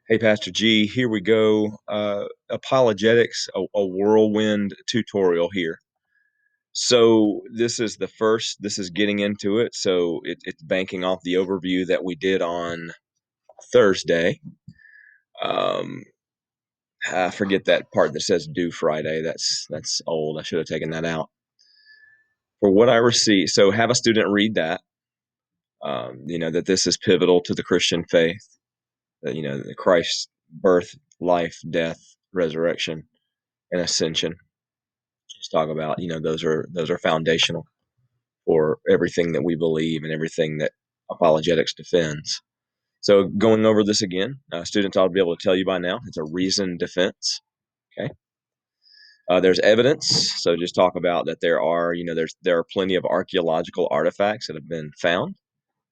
Hey, Pastor G, here we go. Apologetics, a whirlwind tutorial here. So this is getting into it. So it's banking off the overview that we did on Thursday. Um, I forget that part that says due Friday. That's old. I should have taken that out. For what I receive, so have a student read that. That this is pivotal to the Christian faith. That Christ's birth, life, death, resurrection, and ascension. Just talk about those are foundational for everything that we believe and everything that apologetics defends. So going over this again, students ought to be able to tell you by now it's a reasoned defense. Okay. There's evidence. So just talk about that there are plenty of archaeological artifacts that have been found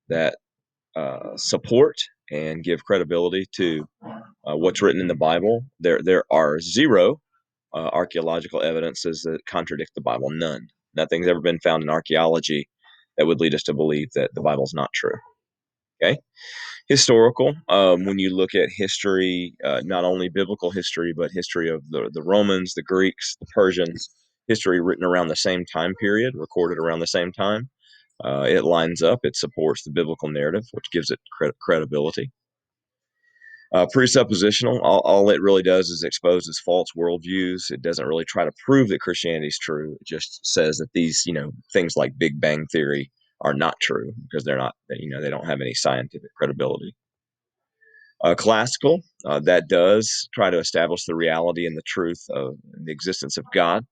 that support and give credibility to what's written in the Bible. There are zero archaeological evidences that contradict the Bible. None. Nothing's ever been found in archaeology that would lead us to believe that the Bible's not true. Okay. Historical. When you look at history, not only biblical history, but history of the Romans, the Greeks, the Persians, history written around the same time period, recorded around the same time, it lines up. It supports the biblical narrative, which gives it credibility. Presuppositional, all it really does is exposes false worldviews. It doesn't really try to prove that Christianity is true. It just says that these, things like Big Bang Theory are not true because they're not, they don't have any scientific credibility. Classical, that does try to establish the reality and the truth of the existence of God,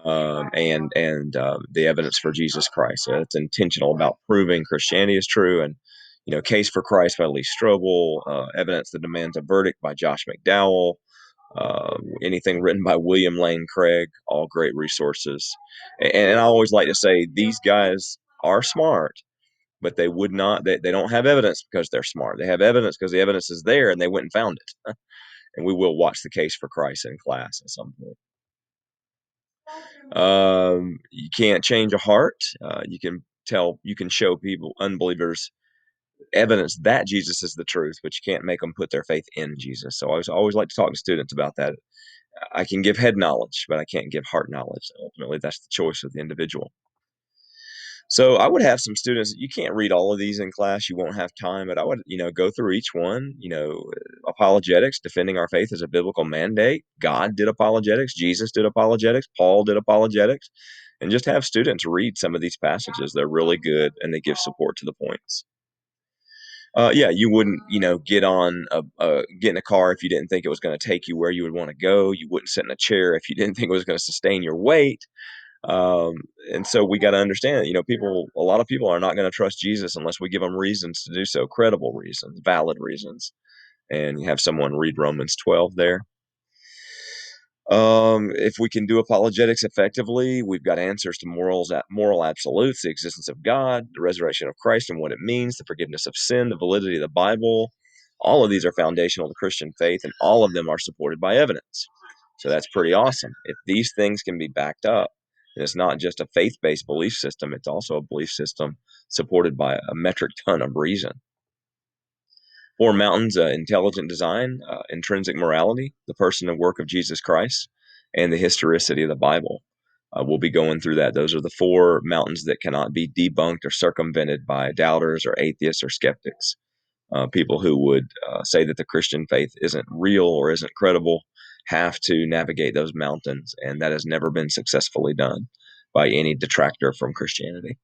and the evidence for Jesus Christ. So it's intentional about proving Christianity is true. And Case for Christ by Lee Strobel, Evidence That Demands a Verdict by Josh McDowell, anything written by William Lane Craig, all great resources. And I always like to say these guys are smart, but they would not, they don't have evidence because they're smart. They have evidence because the evidence is there and they went and found it. And we will watch the Case for Christ in class at some point. You can't change a heart. You can show people, unbelievers, evidence that Jesus is the truth, but you can't make them put their faith in Jesus. So I always like to talk to students about that. I can give head knowledge, but I can't give heart knowledge. Ultimately, that's the choice of the individual. So I would have some students, you can't read all of these in class. You won't have time, but I would, go through each one. Apologetics, defending our faith is a biblical mandate. God did apologetics. Jesus did apologetics. Paul did apologetics. And just have students read some of these passages. They're really good and they give support to the points. Yeah, you wouldn't, get in a car if you didn't think it was going to take you where you would want to go. You wouldn't sit in a chair if you didn't think it was going to sustain your weight. Um, and so we got to understand, a lot of people are not going to trust Jesus unless we give them reasons to do so, credible reasons, valid reasons. And you have someone read Romans 12 there. If we can do apologetics effectively, we've got answers to moral absolutes, the existence of God, the resurrection of Christ and what it means, the forgiveness of sin, the validity of the Bible. All of these are foundational to Christian faith, and all of them are supported by evidence. So that's pretty awesome. If these things can be backed up, and it's not just a faith-based belief system, it's also a belief system supported by a metric ton of reason. Four mountains: intelligent design, intrinsic morality, the person and work of Jesus Christ, and the historicity of the Bible. We'll be going through that. Those are the four mountains that cannot be debunked or circumvented by doubters or atheists or skeptics. People who would say that the Christian faith isn't real or isn't credible have to navigate those mountains, and that has never been successfully done by any detractor from Christianity.